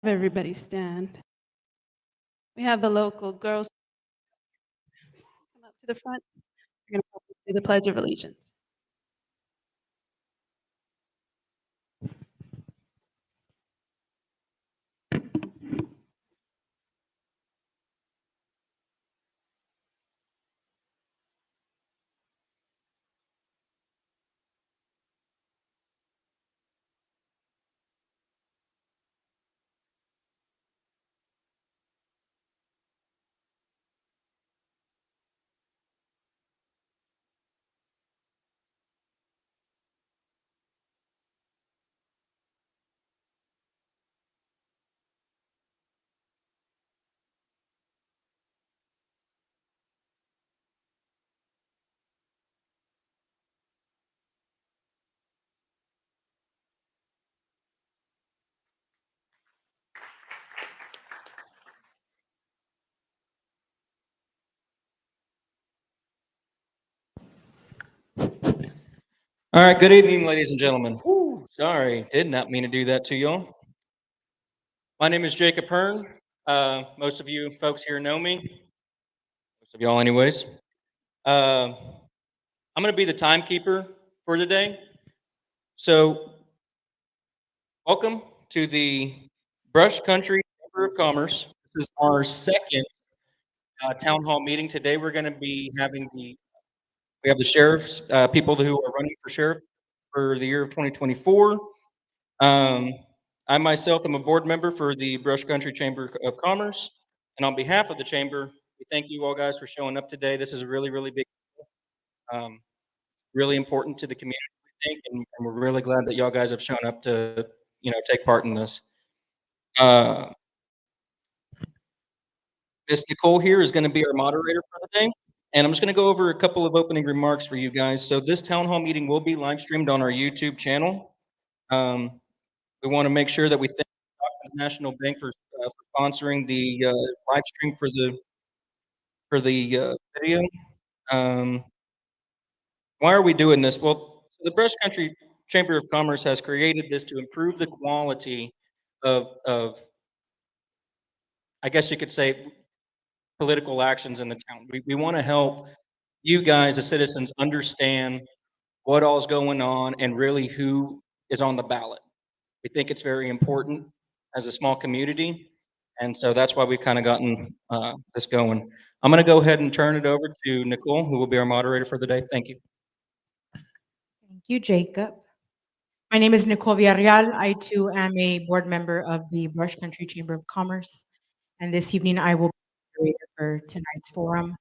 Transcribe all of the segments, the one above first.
Everybody stand. We have the local girls come up to the front. We're going to do the Pledge of Allegiance. All right, good evening, ladies and gentlemen. Sorry, did not mean to do that to y'all. My name is Jacob Hearn. Most of you folks here know me. Most of y'all, anyways. I'm going to be the timekeeper for today. So, welcome to the Brush Country Chamber of Commerce. This is our second town hall meeting. Today, we're going to be having we have the sheriffs, people who are running for sheriff for the year of 2024. I myself am a board member for the Brush Country Chamber of Commerce, and on behalf of the chamber, we thank you all guys for showing up today. This is a really, really big, really important to the community, we think, and we're really glad that y'all guys have shown up to, take part in this. Ms. Nicole here is going to be our moderator for the day, and I'm just going to go over a couple of opening remarks for you guys. So this town hall meeting will be live streamed on our YouTube channel. We want to make sure that we thank National Bank for sponsoring the live stream for the video. Why are we doing this? Well, the Brush Country Chamber of Commerce has created this to improve the quality of I guess you could say, political actions in the town. We want to help you guys, the citizens, understand what all is going on and really who is on the ballot. We think it's very important as a small community, and so that's why we've kind of gotten this going. I'm going to go ahead and turn it over to Nicole, who will be our moderator for the day. Thank you. Thank you, Jacob. My name is Nicole Villarreal. I too am a board member of the Brush Country Chamber of Commerce, and this evening I will be moderator for tonight's forum.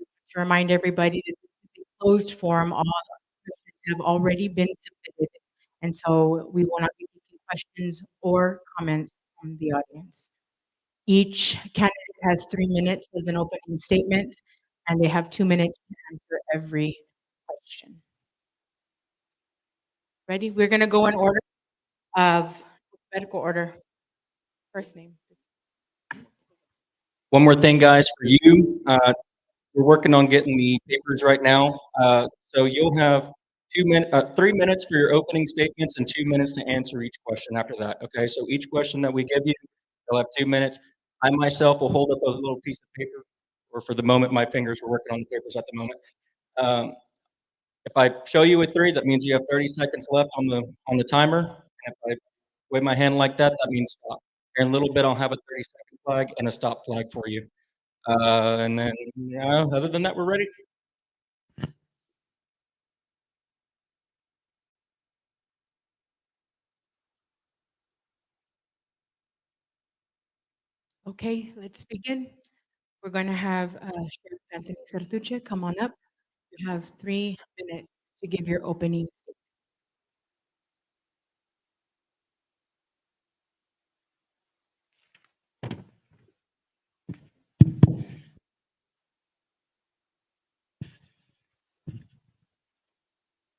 To remind everybody that this is a closed forum, all questions have already been submitted, and so we will not be taking questions or comments from the audience. Each candidate has 3 minutes as an opening statement, and they have 2 minutes to answer every question. Ready? We're going to go in order of alphabetical order. First name. One more thing, guys, for you. We're working on getting the papers right now. So you'll have 3 minutes for your opening statements and 2 minutes to answer each question after that. Okay, so each question that we give you, you'll have 2 minutes. I myself will hold up a little piece of paper, or for the moment, my fingers are working on the papers at the moment. If I show you a 3, that means you have 30 seconds left on the timer. And if I wave my hand like that, that means stop. Here in a little bit, I'll have a 30-second flag and a stop flag for you. And then, other than that, we're ready. Okay, let's begin. We're going to have Sheriff Anthony Sertuche come on up. You have 3 minutes to give your opening statement.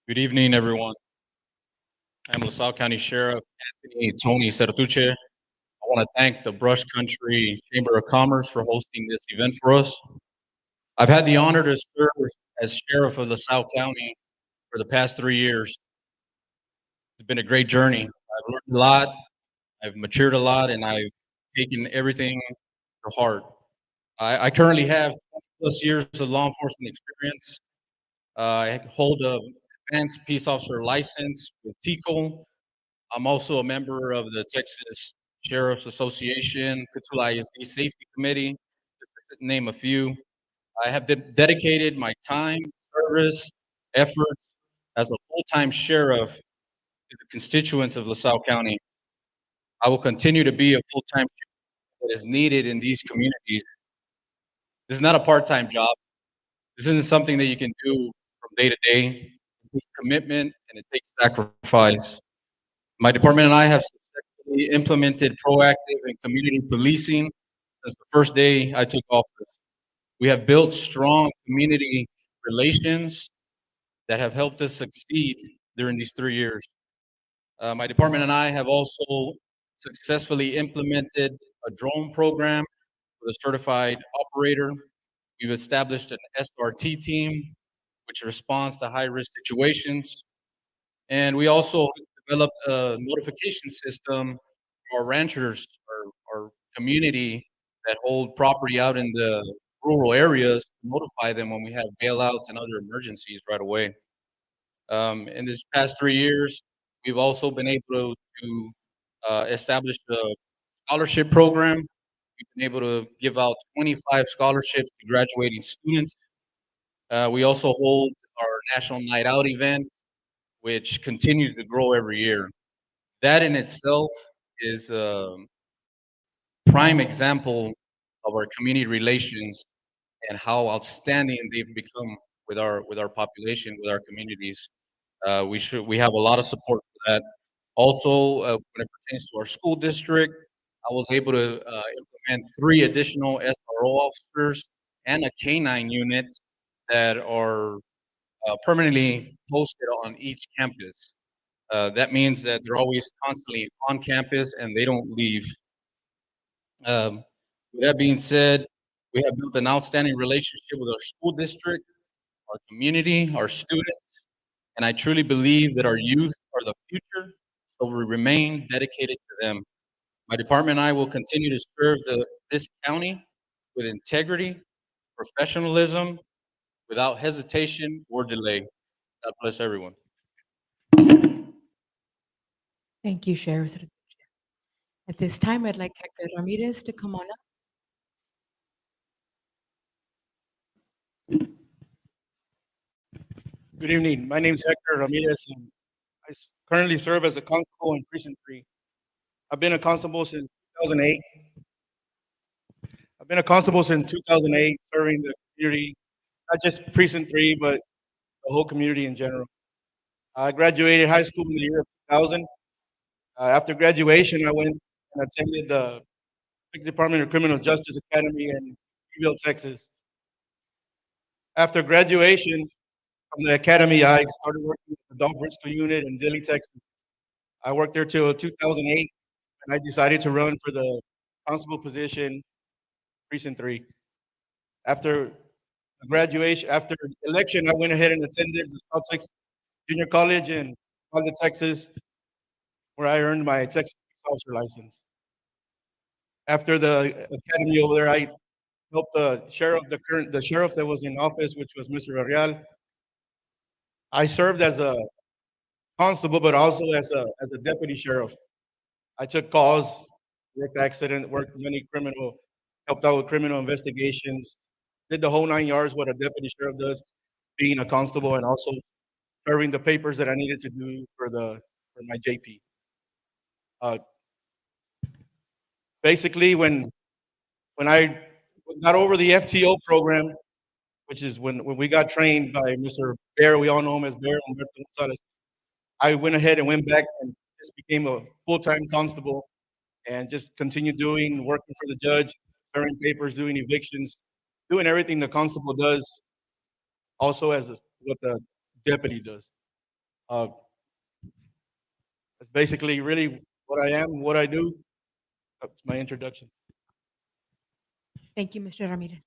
Good evening, everyone. I'm LaSalle County Sheriff Anthony Tony Sertuche. I want to thank the Brush Country Chamber of Commerce for hosting this event for us. I've had the honor to serve as Sheriff of LaSalle County for the past 3 years. It's been a great journey. I've learned a lot, I've matured a lot, and I've taken everything to heart. I currently have 20+ years of law enforcement experience. I hold a advanced peace officer license with TCO. I'm also a member of the Texas Sheriff's Association, Cotulla ISD Safety Committee, just to name a few. I have dedicated my time, service, efforts as a full-time sheriff to the constituents of LaSalle County. I will continue to be a full-time sheriff that is needed in these communities. This is not a part-time job. This isn't something that you can do from day to day. It takes commitment and it takes sacrifice. My department and I have successfully implemented proactive and community policing since the first day I took office. We have built strong community relations that have helped us succeed during these 3 years. My department and I have also successfully implemented a drone program with a certified operator. We've established an SRT team, which responds to high-risk situations. And we also developed a notification system for our ranchers, our community that hold property out in the rural areas, to notify them when we have bailouts and other emergencies right away. In this past 3 years, we've also been able to establish a scholarship program. We've been able to give out 25 scholarships to graduating students. We also hold our National Night Out event, which continues to grow every year. That in itself is a prime example of our community relations and how outstanding they've become with our population, with our communities. We have a lot of support for that. Also, when it pertains to our school district, I was able to implement 3 additional SRO officers and a K-9 unit that are permanently posted on each campus. That means that they're always constantly on campus and they don't leave. With that being said, we have built an outstanding relationship with our school district, our community, our students, and I truly believe that our youth are the future, so we remain dedicated to them. My department and I will continue to serve this county with integrity, professionalism, without hesitation or delay. God bless everyone. Thank you, Sheriff. At this time, I'd like Hector Ramirez to come on up. Good evening. My name is Hector Ramirez, and currently serve as a constable in Precinct 3. I've been a constable since 2008. Serving the community, not just Precinct 3, but the whole community in general. I graduated high school in the year of 2000. After graduation, I went and attended the Texas Department of Criminal Justice Academy in Greenville, Texas. After graduation from the academy, I started working with the Dog Briscoe unit in Dilley, Texas. I worked there till 2008, and I decided to run for the constable position, Precinct 3. After graduation, after election, I went ahead and attended the South Texas Junior College in Uvalde, Texas, where I earned my Texas police officer license. After the academy over there, I helped the sheriff that was in office, which was Mr. Real. I served as a constable, but also as a deputy sheriff. I took calls, worked helped out with criminal investigations, did the whole 9 yards what a deputy sheriff does, being a constable and also serving the papers that I needed to do for my JP. Basically, when I got over the FTO program, which is when we got trained by Mr. Bear, we all know him as Bear, Humberto Gonzalez, I went ahead and went back and just became a full-time constable and just continued working for the judge, serving papers, doing evictions, doing everything the constable does, also as what the deputy does. That's basically really what I am, what I do. That's my introduction. Thank you, Mr. Ramirez.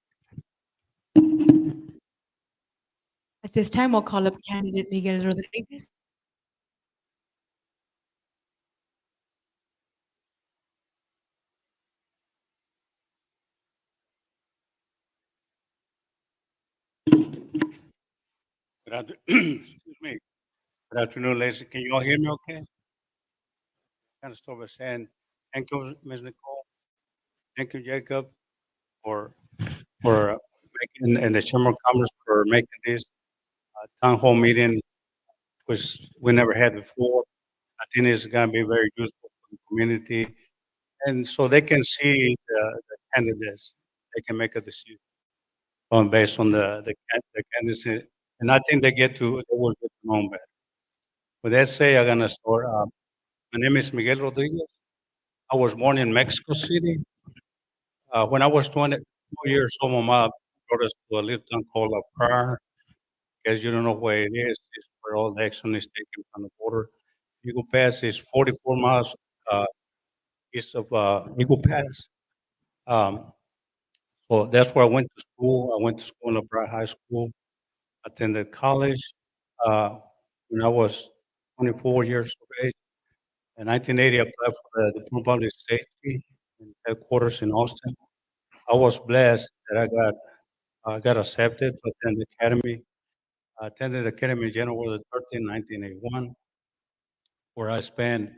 At this time, we'll call up candidate Miguel Rodriguez. Excuse me. Good afternoon, ladies. Can you all hear me okay? Kind of start by saying thank you, Ms. Nicole. Thank you, Jacob, for making, and the Chamber of Commerce for making this town hall meeting, which we never had before. I think it's going to be very useful for the community, and so they can see the candidates. They can make a decision on based on the candidates, and I think they will get to know 'em better. With that say, I'm gonna start. My name is Miguel Rodriguez. I was born in Mexico City. When I was 22 years old, my mom brought us to a little town called La Prar. Guess you don't know where it is. It's where all the action is taken from the border. Eagle Pass is 44 miles east of Eagle Pass. Um, so that's where I went to school. I went to school in La Prar High School. Attended college uh, when I was 24 years of age. In 1980, I applied for the Department of Public Safety in headquarters in Austin. I was blessed that I got accepted to attend the academy. I attended the academy in January the 13th, 1981, where I spent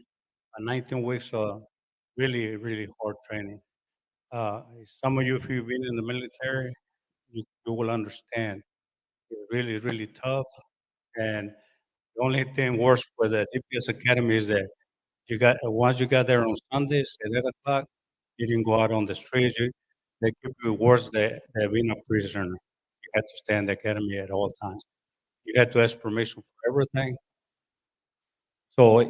19 weeks of really, really hard training. Some of you, if you've been in the military, you will understand. It's really, really tough. And the only thing worse with the DPS Academy is that once you got there on Sundays at 8 o'clock, you didn't go out on the streets. They keep you worse than being a prisoner. You had to stay in the academy at all times. You had to ask permission for everything. So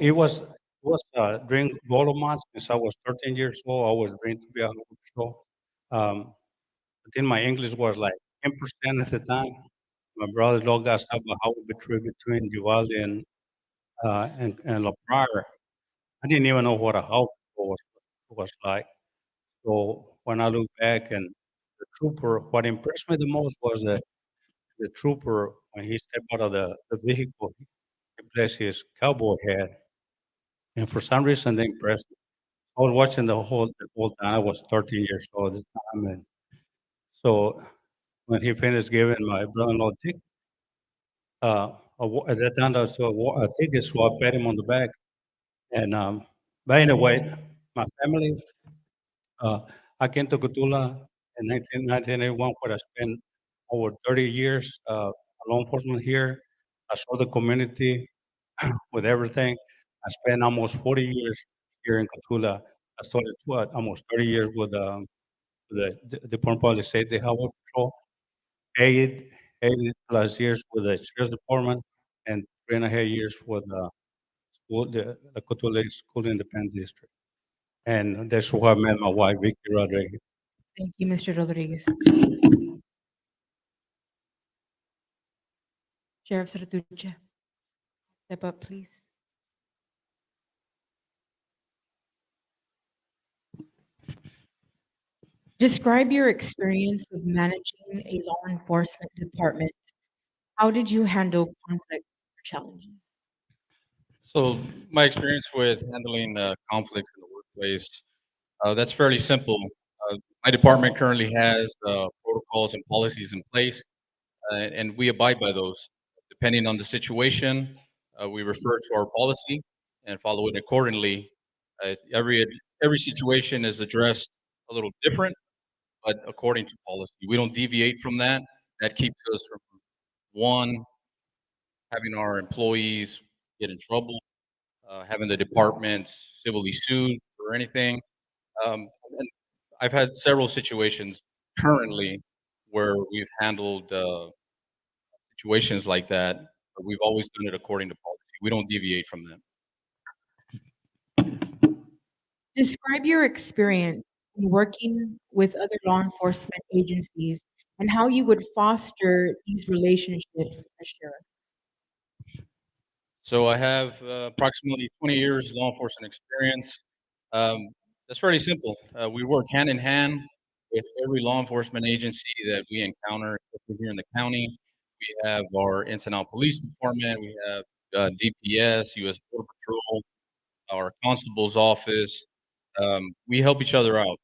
during all of months since I was 13 years old, I was trained to be a highway patrol. I think my English was like 10% at the time. My brother-in-law got stopped by highway patrol between Uvalde and La Pryor. I didn't even know what a house was like. So when I look back and the trooper, what impressed me the most was that the trooper, when he stepped out of the vehicle, he placed his cowboy hat. And for some reason, they impressed me. I was watching the whole time. I was 13 years old at the time. And so when he finished giving my brother-in-law a ticket, at that time, I was a ticket, so I pat him on the back. And but anyway, my family, uh, I came to Cotula in 1981, where I spent over 30 years law enforcement here. I saw the community with everything. I spent almost 40 years here in Cotula. I started almost 30 years with the Department of Public Safety Highway Patrol, eight, 8+ years with the Sheriff's Department, and 3.5 years with the Cotula School Independent District. And that's where I met my wife, Vicky Rodriguez. Thank you, Mr. Rodriguez. Sheriff Sartuche, step up, please. Describe your experience with managing a law enforcement department. How did you handle conflict or challenges? So my experience with handling conflict in the workplace, that's fairly simple. My department currently has protocols and policies in place, and we abide by those. Depending on the situation, we refer to our policy and follow it accordingly. Every situation is addressed a little different, but according to policy, we don't deviate from that. That keeps us from one, having our employees get in trouble, having the department civilly sued or anything. And I've had several situations currently where we've handled situations like that, but we've always done it according to policy. We don't deviate from that. Describe your experience in working with other law enforcement agencies and how you would foster these relationships as sheriff. So I have approximately 20 years law enforcement experience. That's fairly simple. We work hand in hand with every law enforcement agency that we encounter here in the county. We have our Ensenada Police Department. We have DPS, U.S. Border Patrol, our constable's office. We help each other out.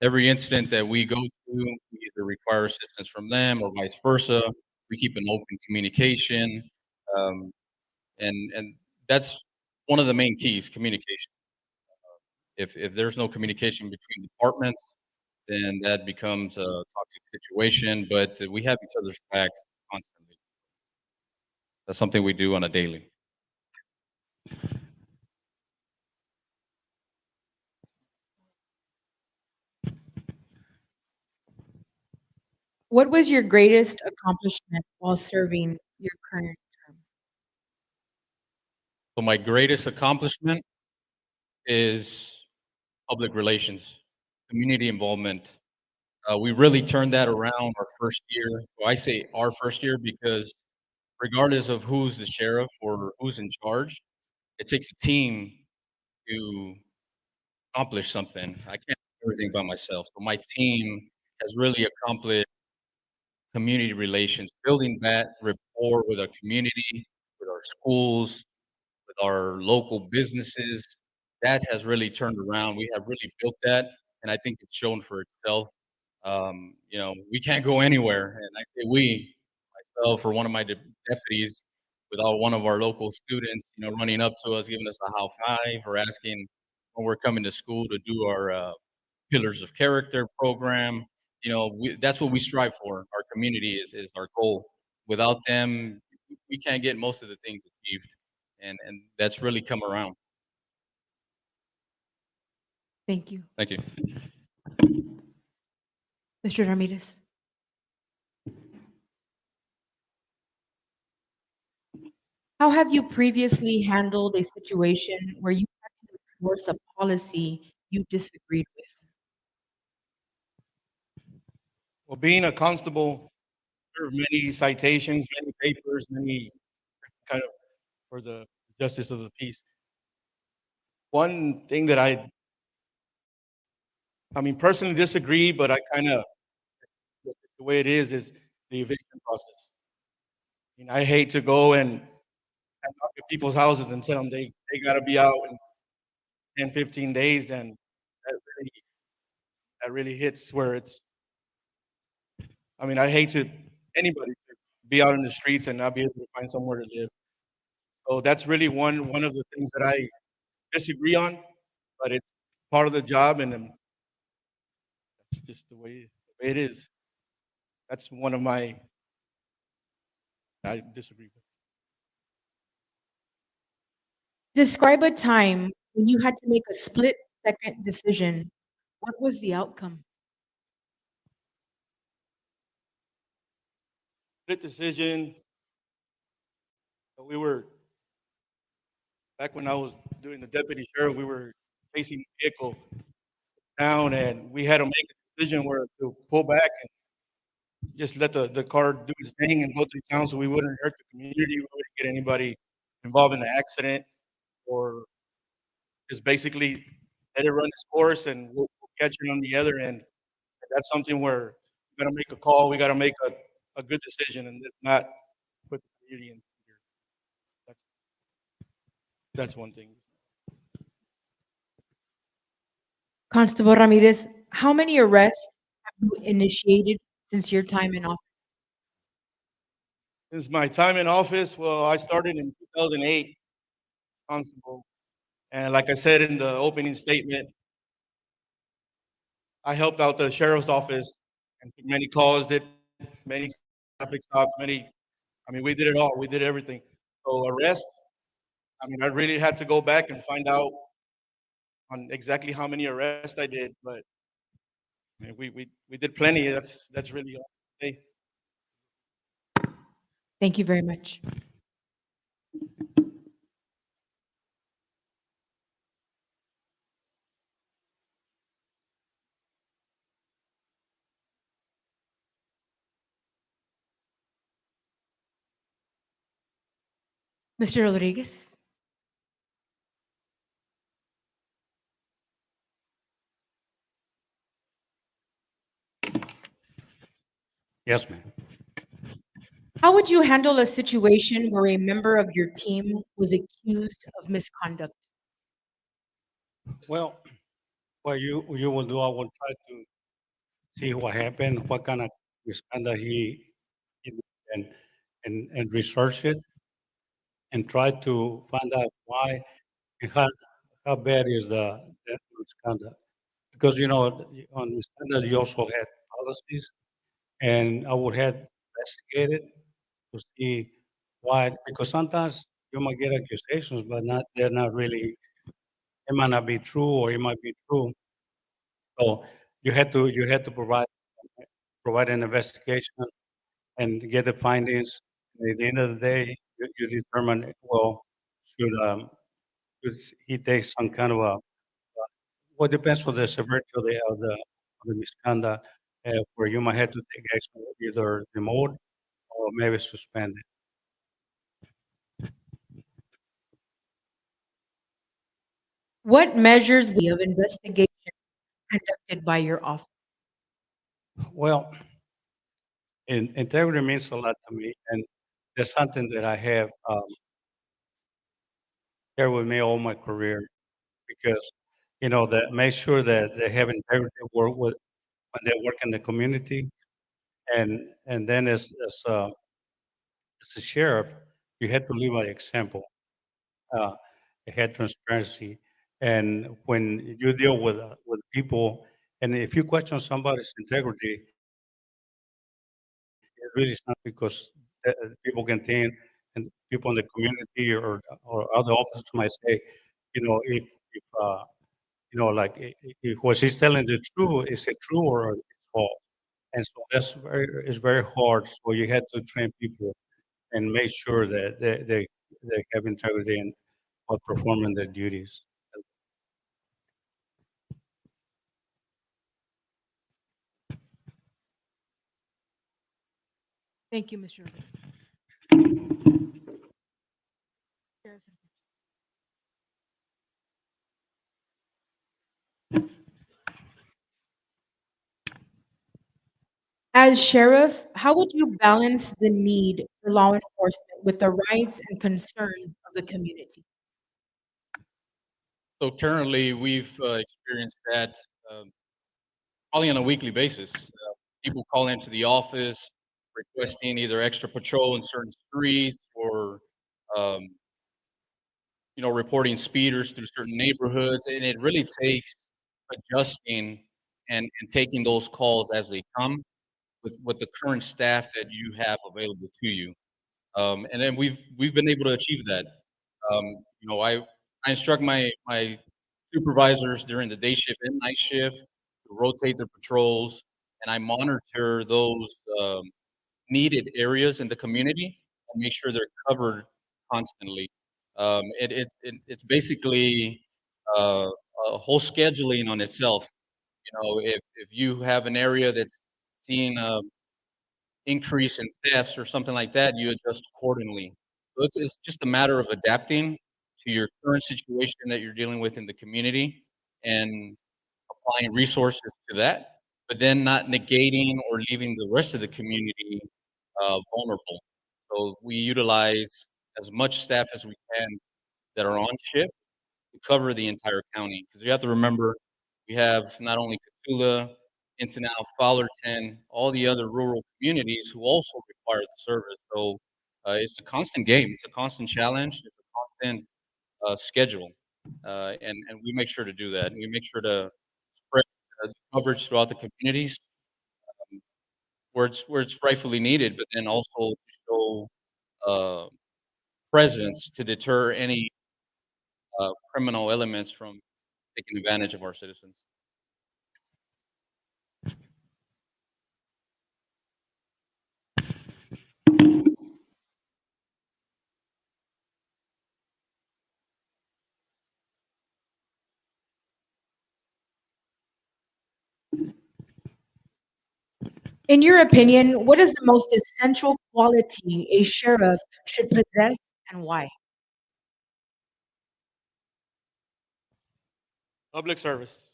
Every incident that we go through, we either require assistance from them or vice versa. we keep an open communication, um, and that's one of the main keys, communication. If there's no communication between departments, then that becomes a toxic situation, but we have each other's back constantly. That's something we do on a daily. What was your greatest accomplishment while serving your current term? So my greatest accomplishment is public relations, community involvement. We really turned that around our first year. Well, I say our first year because regardless of who's the sheriff or who's in charge, it takes a team to accomplish something. I can't do everything by myself. So my team has really accomplished community relations, building that rapport with our community, with our schools, with our local businesses. That has really turned around. We have really built that, and I think it's shown for itself. We can't go anywhere, and I say we, myself or one of my deputies, without one of our local students, running up to us, giving us a high five, or asking when we're coming to school to do our Pillars of Character program. That's what we strive for. Our community is our goal. Without them, we can't get most of the things achieved, and that's really come around. Thank you. Thank you. Mr. Ramirez. How have you previously handled a situation where you had to enforce a policy you disagreed with? Well, being a constable, there are many citations, many papers, many kind of for the justice of the peace. One thing that I mean, personally disagree, but I kind of, the way it is the eviction process. I mean, I hate to go and knock at people's houses and tell them they got to be out in 10, 15 days, and that really hits where it's. I mean, I hate to anybody to be out in the streets and not be able to find somewhere to live. So that's really one of the things that I disagree on, but it's part of the job, and that's just the way it is. That's one of my I disagree with. Describe a time when you had to make a split-second decision. What was the outcome? Split decision. We were back when I was doing the deputy sheriff. We were facing a vehicle down, and we had to make a decision where to pull back and just let the car do its thing and go through town, so we wouldn't hurt the community. We wouldn't get anybody involved in the accident, or just basically let it run its course, and we'll catch it on the other end. That's something where we got to make a call. We got to make a good decision, and it's not put the community in fear. That's one thing. Constable Ramirez, how many arrests have you initiated since your time in office? Since my time in office, well, I started in 2008, constable. And like I said in the opening statement, I helped out the sheriff's office and took many calls, did many traffic stops, I mean, we did it all. We did everything. So arrest, I mean, I really had to go back and find out on exactly how many arrests I did, but I mean, we did plenty. That's really all. Hey. Thank you very much. Mr. Rodriguez. Yes, ma'am. How would you handle a situation where a member of your team was accused of misconduct? Well, what you will do, I will try to see what happened, what kind of misconduct he did, and and research it and try to find out why and how bad is the misconduct. Because, on misconduct, you also had policies, and I would have investigated to see why, because sometimes you might get accusations, but they're not really, it might not be true or it might be true. So you had to provide an investigation and get the findings. At the end of the day, you determine, well, should should he take some kind of a, well, it depends on the severity of the misconduct, where you might have to take action, either demote or maybe suspend it. What measures of investigation conducted by your office? Well, integrity means a lot to me, and that's something that I have shared with me all my career because, that make sure that they have integrity work with when they work in the community, and then as a sheriff, you had to lead by example. Uh, it had transparency, and when you deal with people, and if you question somebody's integrity, it really is not because people can think, and people in the community or other officers might say, if like if what she's telling the truth, is it true or it's false? And so it's very hard. So you had to train people and make sure that they have integrity and are performing their duties. Thank you, Mr. Rivera. As sheriff, how would you balance the need for law enforcement with the rights and concerns of the community? So currently, we've experienced that um, probably on a weekly basis. People call into the office requesting either extra patrol in certain streets or, um, reporting speeders through certain neighborhoods, and it really takes adjusting and taking those calls as they come with the current staff that you have available to you. And then we've been able to achieve that. Um, I instruct my supervisors during the day shift and night shift to rotate their patrols, and I monitor those needed areas in the community and make sure they're covered constantly. It's basically a whole scheduling on itself. If you have an area that's seeing a increase in thefts or something like that, you adjust accordingly. So it's just a matter of adapting to your current situation that you're dealing with in the community and applying resources to that, but then not negating or leaving the rest of the community vulnerable. So we utilize as much staff as we can that are on shift to cover the entire county. Because you have to remember, we have not only Cotulla, Encinal, Fowlerton, all the other rural communities who also require the service. So it's a constant game. It's a constant challenge. It's a constant schedule, and we make sure to do that. We make sure to spread coverage throughout the communities where it's rightfully needed, but then also to show uh, presence to deter any criminal elements from taking advantage of our citizens. In your opinion, what is the most essential quality a sheriff should possess and why? Public service.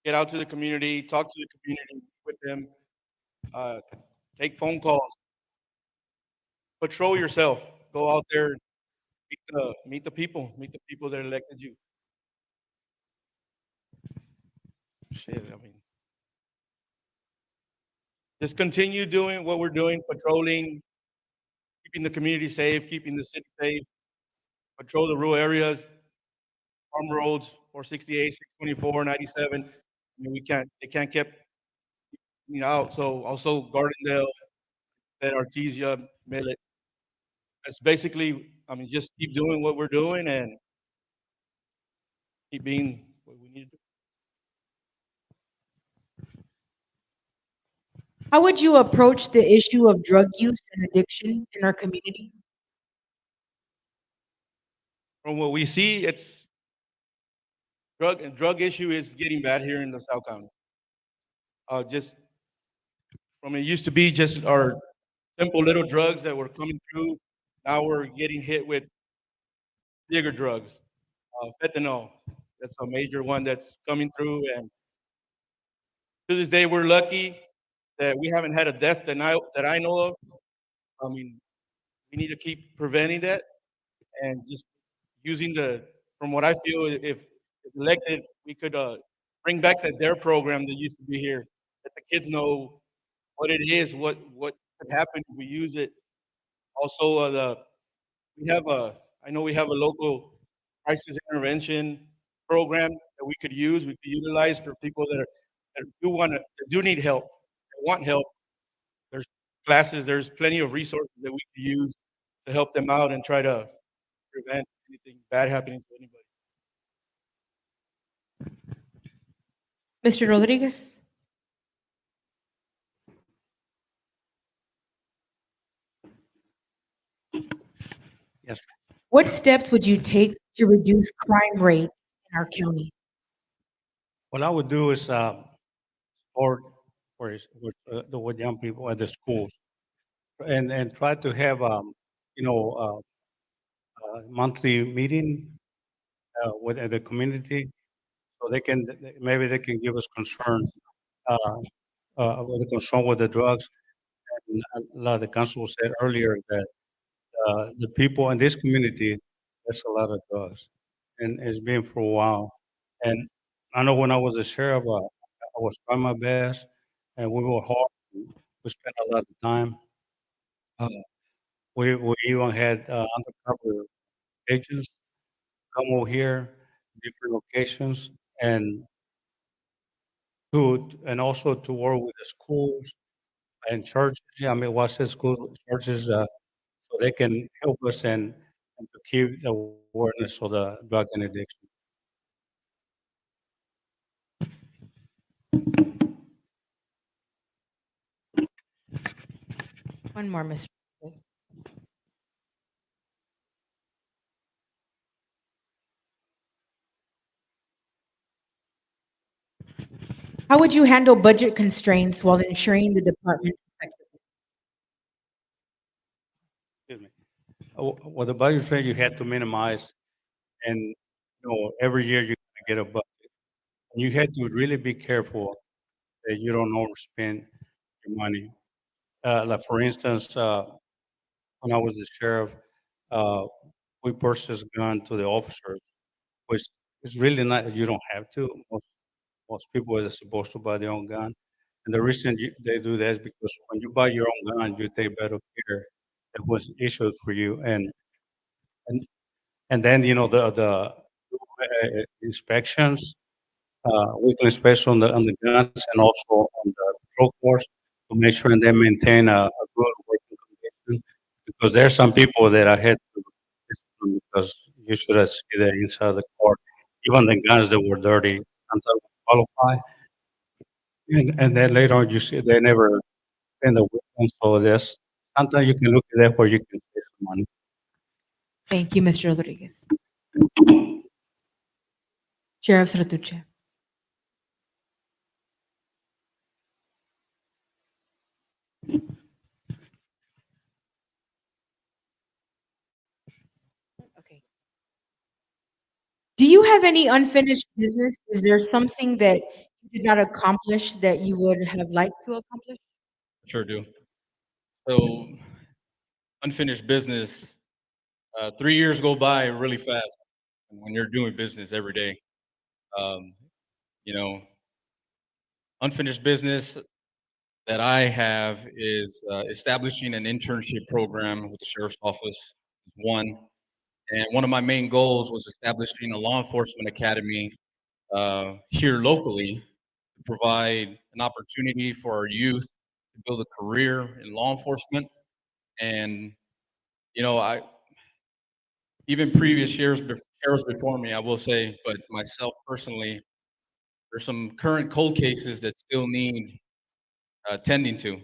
Get out to the community, talk to the community with them, uh, take phone calls, patrol yourself, go out there, meet the people that elected you. Shit, I mean, just continue doing what we're doing, patrolling, keeping the community safe, keeping the city safe, patrol the rural areas, farm roads, 468, 624, 97. I mean, they can't keep, out. So also Gardendale, that Artesia, Millet. That's basically, I mean, just keep doing what we're doing and keep being what we need to do. How would you approach the issue of drug use and addiction in our community? From what we see, it's drug issue is getting bad here in LaSalle County. Just from it used to be just our simple little drugs that were coming through. Now we're getting hit with bigger drugs. Fentanyl, that's a major one that's coming through. And to this day, we're lucky that we haven't had a death that I know of. I mean, we need to keep preventing that and just using from what I feel, if elected, we could bring back that DARE program that used to be here, that the kids know what it is, what could happen if we use it. Also, I know we have a local crisis intervention program that we could use, we could utilize for people that do need help, that want help. There's classes, there's plenty of resources that we could use to help them out and try to prevent anything bad happening to anybody. Mr. Rodriguez? Yes. What steps would you take to reduce crime rates in our county? What I would do is support with young people at the schools, and try to have monthly meeting with the community, so maybe they can give us concerns with the concern with the drugs. And a lot of the council said earlier that the people in this community, there's a lot of drugs, and it's been for a while. And I know when I was a sheriff, I was trying my best, and we were hard. We spent a lot of time. Uh, we even had undercover agents come over here, different locations, and also to work with the schools and churches. Yeah, I mean, what's the schools, churches, so they can help us and to keep the awareness of the drug and addiction. One more, Mr. Rodriguez. How would you handle budget constraints while ensuring the department's effectiveness? Excuse me. With the budget rate, you had to minimize, and every year you're gonna get a budget. And you had to really be careful that you don't overspend your money. Like for instance, when I was the sheriff, uh, we purchased gun to the officers, which is really not, you don't have to. Most people are supposed to buy their own gun. And the reason they do that is because when you buy your own gun, you take better care that was issued for you. And and then, the inspections, weekly inspection on the guns and also on the patrol force to make sure they maintain a good working condition. Because there are some people that I had to discipline because you should have seen that inside the court, even the guns that were dirty until they qualify. And then later on, you see they never spend the weekend. So there's sometimes you can look at that where you can save some money. Thank you, Mr. Rodriguez. Sheriff Sertuche. Okay. Do you have any unfinished business? Is there something that you did not accomplish that you would have liked to accomplish? Sure do. So unfinished business, 3 years go by really fast when you're doing business every day. Um, you know, unfinished business, that I have is establishing an internship program with the sheriff's office. One, and one of my main goals was establishing a law enforcement academy here locally to provide an opportunity for our youth to build a career in law enforcement. And I even previous sheriffs before me, I will say, but myself personally, there's some current cold cases that still need tending to,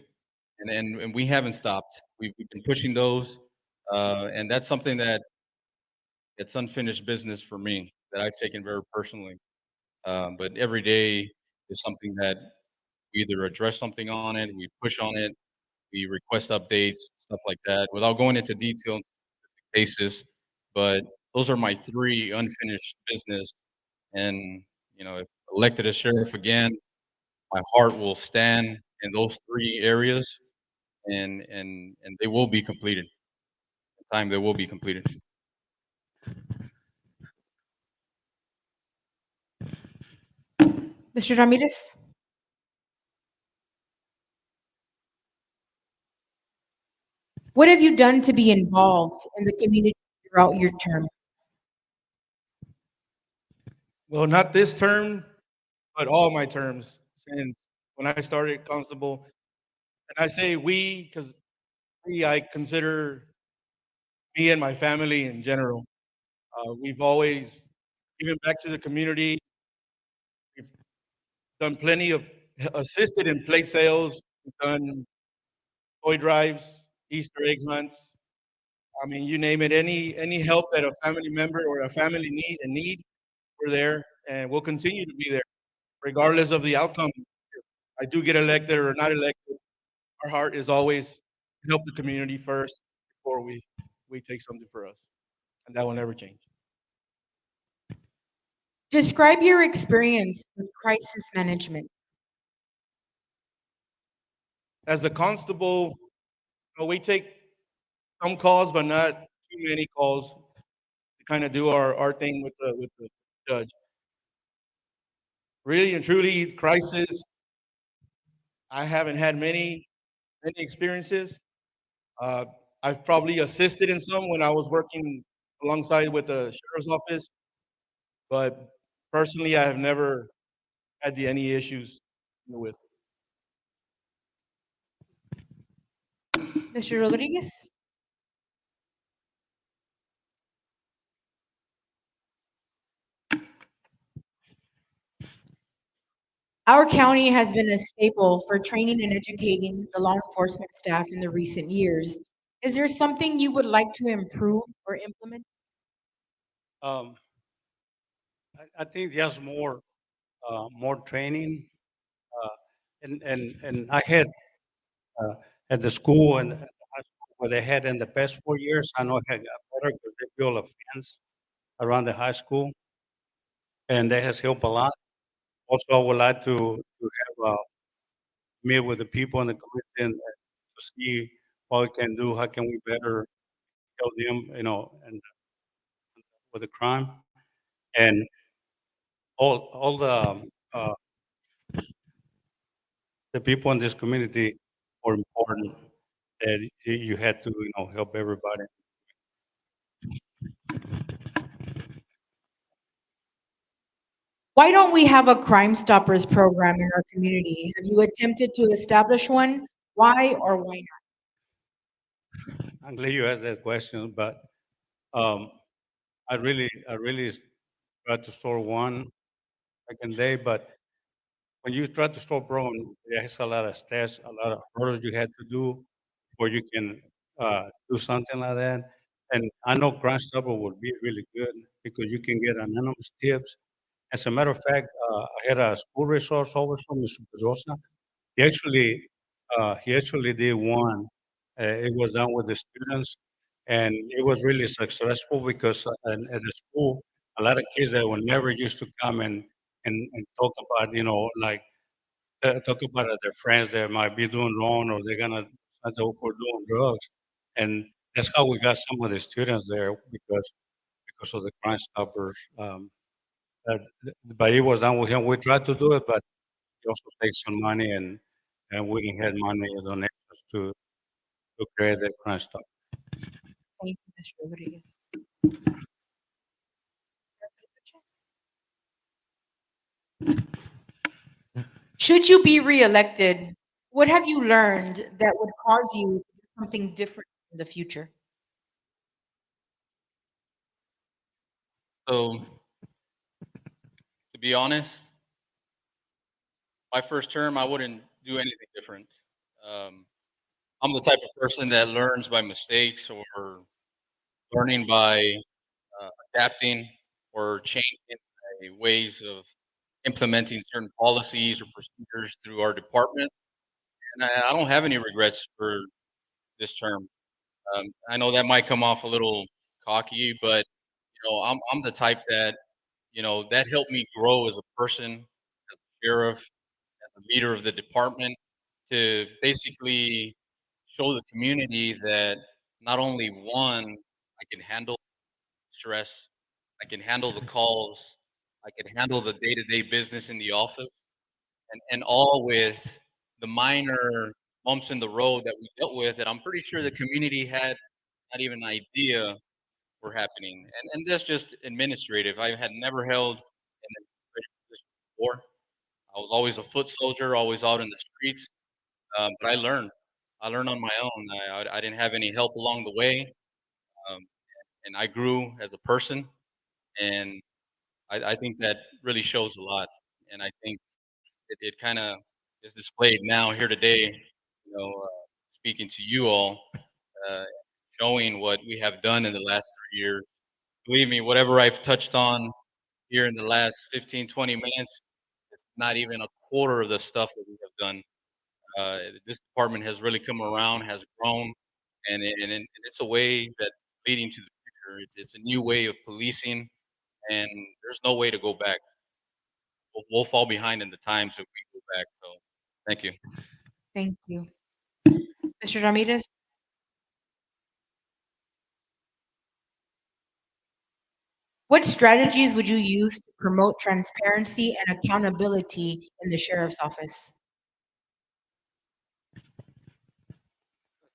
and we haven't stopped. We've been pushing those, and that's something that's unfinished business for me that I've taken very personally. But every day is something that we either address something on it, we push on it, we request updates, stuff like that, without going into detail cases. But those are my three unfinished business. And if elected as sheriff again, my heart will stand in those three areas, and they will be completed. In time, they will be completed. Mr. Ramirez? What have you done to be involved in the community throughout your term? Well, not this term, but all my terms since when I started constable. And I say we because I consider me and my family in general. We've always given back to the community. We've done plenty of assisted in plate sales. We've done toy drives, Easter egg hunts. I mean, you name it. Any help that a family member or a family need, we're there, and we'll continue to be there, regardless of the outcome. I do get elected or not elected. Our heart is always to help the community first before we take something for us, and that will never change. Describe your experience with crisis management. As a constable, we take some calls, but not too many calls to kind of do our thing with the judge. Really and truly, crisis. I haven't had many experiences. Uh, I've probably assisted in some when I was working alongside with the sheriff's office, but personally, I have never had any issues with. Mr. Rodriguez? Our county has been a staple for training and educating the law enforcement staff in the recent years. Is there something you would like to improve or implement? Um, I think just more training, and I had at the school and at the high school where they had in the past 4 years. I know it had got better because they built a fence around the high school, and that has helped a lot. Also, I would like to have meet with the people in the community and to see what we can do. How can we better help them, and with the crime and all the people in this community are important. That you had to help everybody. Why don't we have a Crime Stoppers program in our community? Have you attempted to establish one? Why or why not? I'm glad you asked that question, but um, I really tried to start one back in the day, but when you try to start program, there's a lot of steps, a lot of hurdles you had to do before you can do something like that. And I know Crime Stopper would be really good because you can get anonymous tips. As a matter of fact, I had a school resource officer, Mr. Pedrosa. He actually did one. It was done with the students, and it was really successful because at the school, a lot of kids that were never used to come and talk about, like talk about their friends that might be doing wrong or they're gonna for doing drugs, and that's how we got some of the students there because of the Crime Stoppers. Uh, but it was done with him. We tried to do it, but it also takes some money, and we didn't have money or donations to create that Crime Stop. Thank you, Mr. Rodriguez. Should you be reelected, what have you learned that would cause you to do something different in the future? So, to be honest, my first term, I wouldn't do anything different. Um, I'm the type of person that learns by mistakes or learning by adapting or changing my ways of implementing certain policies or procedures through our department. And I don't have any regrets for this term. I know that might come off a little cocky, but I'm the type that that helped me grow as a person, as a sheriff, as a leader of the department, to basically show the community that not only one, I can handle stress, I can handle the calls, I can handle the day-to-day business in the office, and all with the minor bumps in the road that we dealt with that I'm pretty sure the community had not even an idea were happening. And that's just administrative. I had never held an administrative position before. I was always a foot soldier, always out in the streets. But I learned. I learned on my own. I didn't have any help along the way, um, and I grew as a person. And I think that really shows a lot. And I think it kind of is displayed now here today. Speaking to you all, uh, showing what we have done in the last 3 years. Believe me, whatever I've touched on here in the last 15, 20 minutes, it's not even a quarter of the stuff that we have done. This department has really come around, has grown, and it's a way that's leading to the future. It's a new way of policing, and there's no way to go back. We'll fall behind in the times if we go back. So, thank you. Thank you. Mr. Ramirez? What strategies would you use to promote transparency and accountability in the sheriff's office?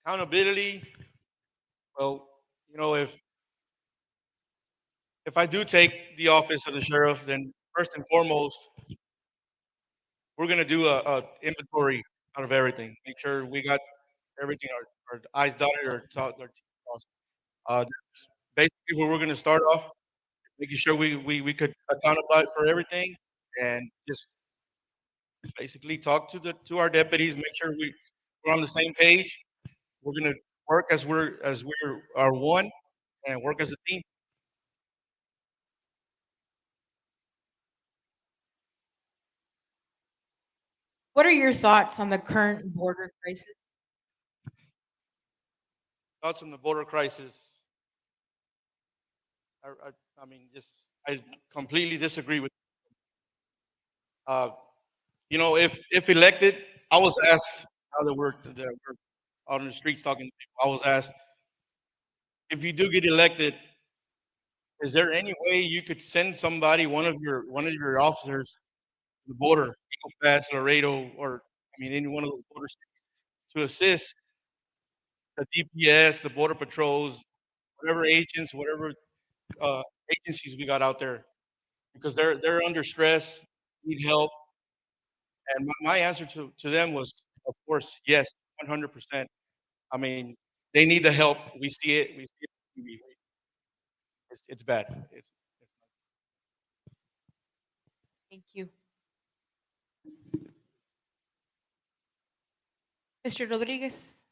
Accountability. Well, if I do take the office of the sheriff, then first and foremost, we're gonna do a inventory out of everything. Make sure we got everything, our I's dotted or our T's crossed. That's basically where we're gonna start off, making sure we could account about for everything and just basically talk to our deputies, make sure we're on the same page. We're gonna work as we're are one and work as a team. What are your thoughts on the current border crisis? Thoughts on the border crisis? I mean, I completely disagree with. If elected, I was asked, now that we're out on the streets talking to people, I was asked, if you do get elected, is there any way you could send somebody, one of your officers, to the border, Eagle Pass, Laredo, or I mean, any one of those border states, to assist the DPS, the border patrols, whatever agents, whatever agencies we got out there, because they're under stress, need help. And my answer to them was, of course, yes, 100%. I mean, they need the help. We see it. We see it on TV. It's bad. Thank you. Mr. Rodriguez?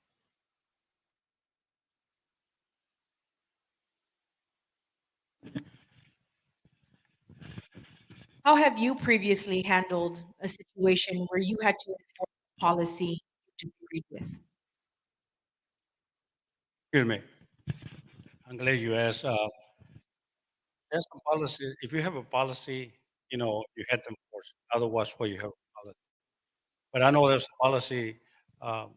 How have you previously handled a situation where you had to enforce a policy you disagreed with? Excuse me. I'm glad you asked. There's some policy. If you have a policy, you have to enforce it. Otherwise, what you have a policy. But I know there's a policy um,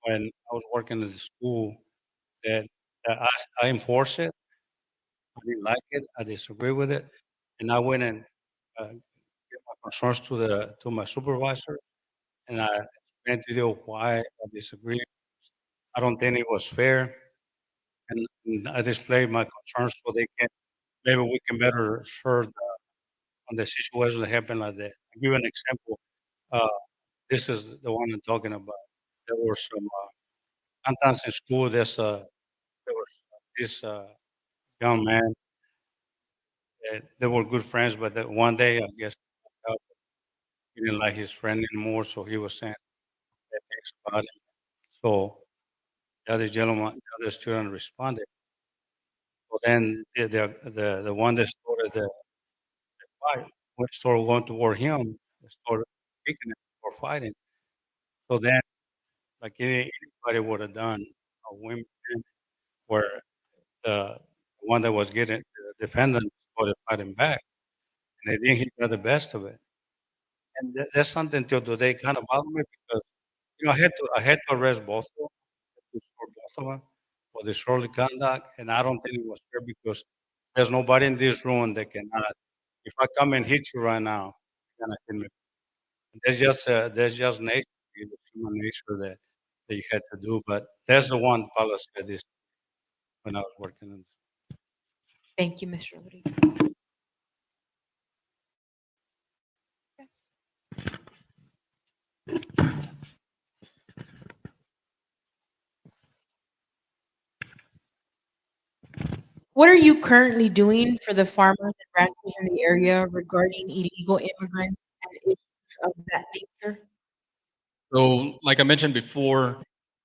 when I was working in the school that, I enforce it. I didn't like it. I disagree with it, and I went and gave my concerns to my supervisor, and I explain to you why I disagree. I don't think it was fair, and I displayed my concerns so they can, maybe we can better serve on the situation that happened like that. I'll give you an example. Uh, this is the one I'm talking about. There were some, sometimes in school, there was this young man, they were good friends, but that one day, I guess, he didn't like his friend anymore, so he was saying bad things about him. So the other gentleman, the other student responded. So then the one that started the fight, started going toward him, started kicking him or fighting. So then, like anybody would have done, women where the one that was getting the defendant started fighting back, and I think he got the best of it. And that's something till today kind of bothers me because I had to arrest both of them, for both of them for disorderly conduct, and I don't think it was fair because there's nobody in this room that cannot. If I come and hit you right now, you're gonna hit me. That's just nature, human nature that you had to do. But that's the one policy I did when I was working on this. Thank you, Mr. Rodriguez. What are you currently doing for the farmers and ranchers in the area regarding illegal immigrants and issues of that nature? So, like I mentioned before,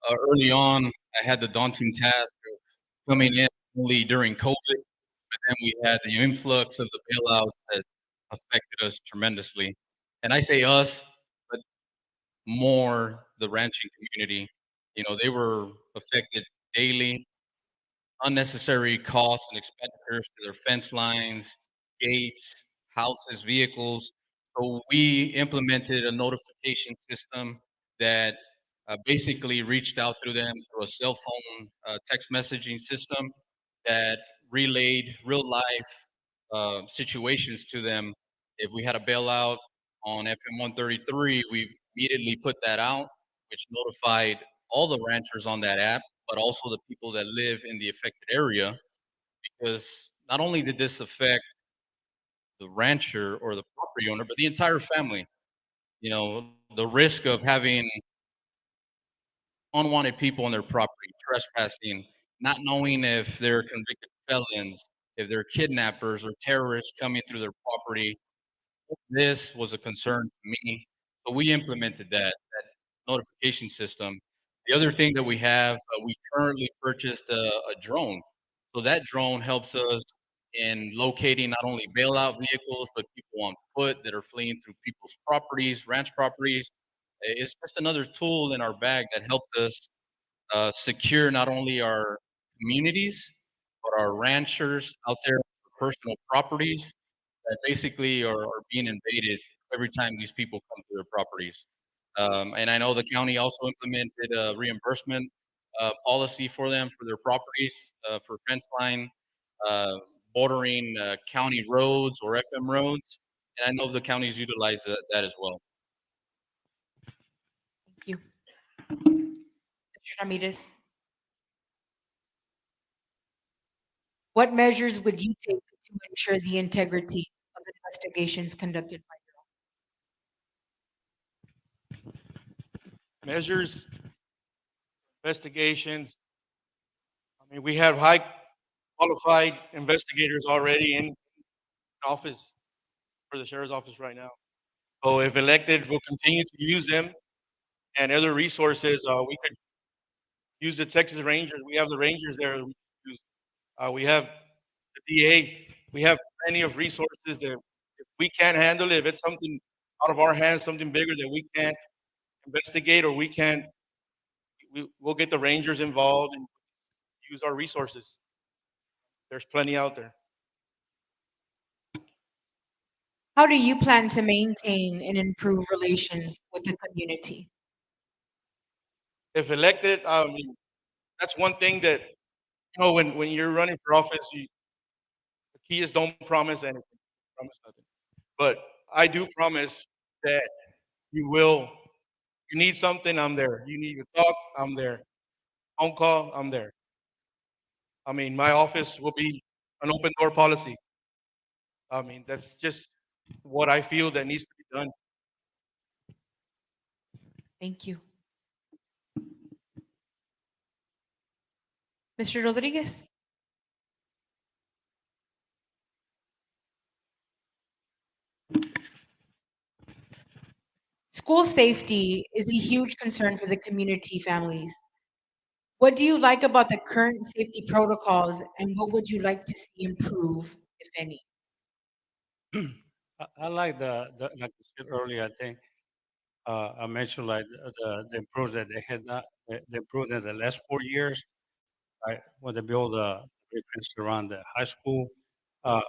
early on, I had the daunting task of coming in only during COVID, but then we had the influx of the bailouts that affected us tremendously. And I say us, but more the ranching community. You know, they were affected daily, unnecessary costs and expenditures to their fence lines, gates, houses, vehicles. So we implemented a notification system that basically reached out through them through a cell phone text messaging system that relayed real life situations to them. If we had a bailout on FM 133, we immediately put that out, which notified all the ranchers on that app, but also the people that live in the affected area. Because not only did this affect the rancher or the property owner, but the entire family. You know, the risk of having unwanted people on their property, trespassing, not knowing if they're convicted felons, if they're kidnappers or terrorists coming through their property. This was a concern to me. So we implemented that notification system. The other thing that we have, we currently purchased a drone. So that drone helps us in locating not only bailout vehicles, but people on foot that are fleeing through people's properties, ranch properties. It's just another tool in our bag that helped us secure not only our communities, but our ranchers out there for personal properties that basically are being invaded every time these people come to their properties. And I know the county also implemented a reimbursement policy for them for their properties for fence line, uh, bordering county roads or FM roads. And I know the counties utilize that as well. Thank you. Mr. Ramirez, what measures would you take to ensure the integrity of investigations conducted by Measures, investigations. I mean, we have high qualified investigators already in office for the sheriff's office right now. So if elected, we'll continue to use them and other resources. We could use the Texas Rangers. We have the Rangers there. We could use. We have the DA. We have plenty of resources that if we can't handle it, if it's something out of our hands, something bigger that we can't investigate or we can't, we'll get the Rangers involved and use our resources. There's plenty out there. How do you plan to maintain and improve relations with the community? If elected, I mean, that's one thing that, when you're running for office, the key is don't promise anything, promise nothing. But I do promise that you will You need something, I'm there. You need to talk, I'm there. Phone call, I'm there. I mean, my office will be an open door policy. I mean, that's just what I feel that needs to be done. Thank you. Mr. Rodriguez? School safety is a huge concern for the community families. What do you like about the current safety protocols and what would you like to see improve, if any? I like like I said earlier, I think, I mentioned like the improvements that they had not, the improvement in the last 4 years, right? When they build a big fence around the high school. Uh,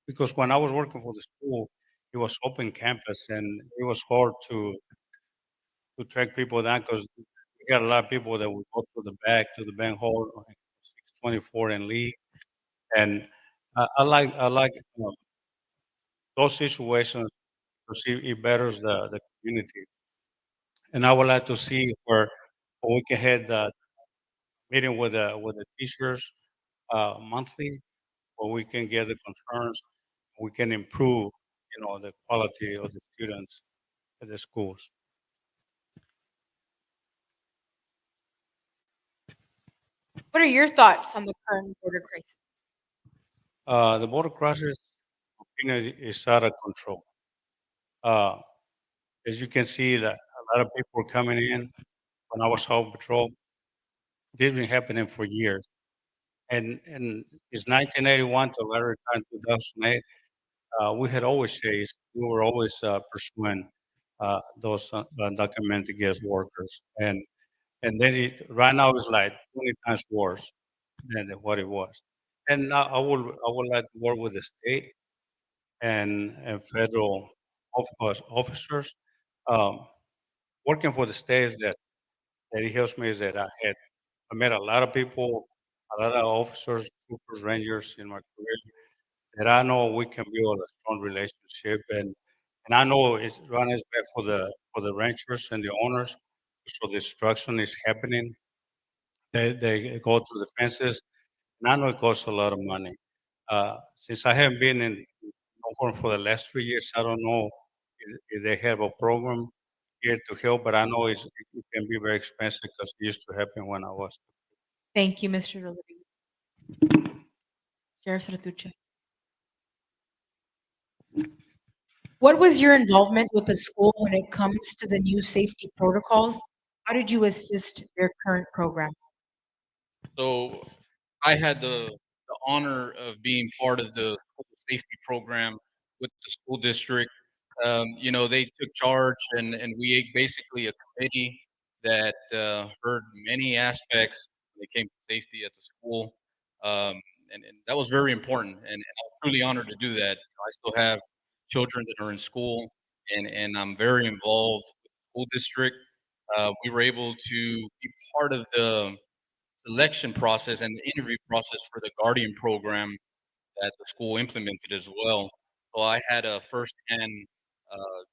because when I was working for the school, it was open campus and it was hard to track people down because we got a lot of people that would go to the back, to the bank hall, like 624 and leave. And I like those situations to see it betters the community. And I would like to see where we can have the meeting with the teachers monthly, where we can get the concerns, we can improve, the quality of the students at the schools. What are your thoughts on the current border crisis? The border crisis, is out of control. Uh, as you can see, that a lot of people are coming in. When I was Highway Patrol, this has been happening for years. And it's 1981 to later time 2008. We had always chased, we were always pursuing those undocumented guest workers. And then right now it's like 20 times worse than what it was. And I would like to work with the state and federal officers. Um, Working for the states that it helps me is that I met a lot of people, a lot of officers, troopers, rangers in my career that I know we can build a strong relationship and I know it's running bad for the ranchers and the owners. So destruction is happening. They go through the fences, and I know it costs a lot of money. Since I haven't been in Oakland for the last 3 years, I don't know if they have a program here to help, but I know it can be very expensive because it used to happen when I was. Thank you, Mr. Rodriguez. Sheriff Sartuche. What was your involvement with the school when it comes to the new safety protocols? How did you assist their current program? So I had the honor of being part of the school safety program with the school district. They took charge and we basically a committee that heard many aspects when it came to safety at the school. And that was very important. And I was truly honored to do that. I still have children that are in school and I'm very involved with the school district. We were able to be part of the selection process and the interview process for the Guardian program that the school implemented as well. So I had a firsthand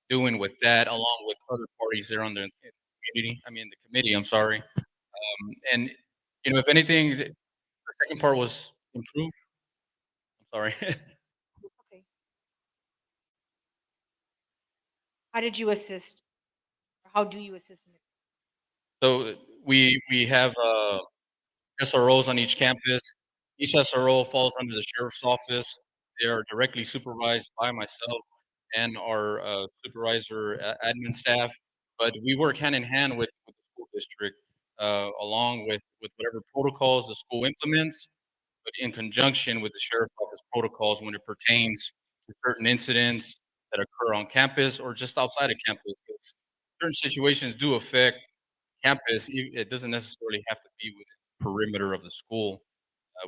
doing with that, along with other parties there on the the committee. I'm sorry. And if anything, the second part was improved. I'm sorry. Okay. How did you assist? Or how do you assist? So we have SROs on each campus. Each SRO falls under the sheriff's office. They are directly supervised by myself and our supervisor admin staff. But we work hand in hand with the school district, along with whatever protocols the school implements, but in conjunction with the sheriff's office protocols when it pertains to certain incidents that occur on campus or just outside of campus. Because certain situations do affect campus. It doesn't necessarily have to be within the perimeter of the school.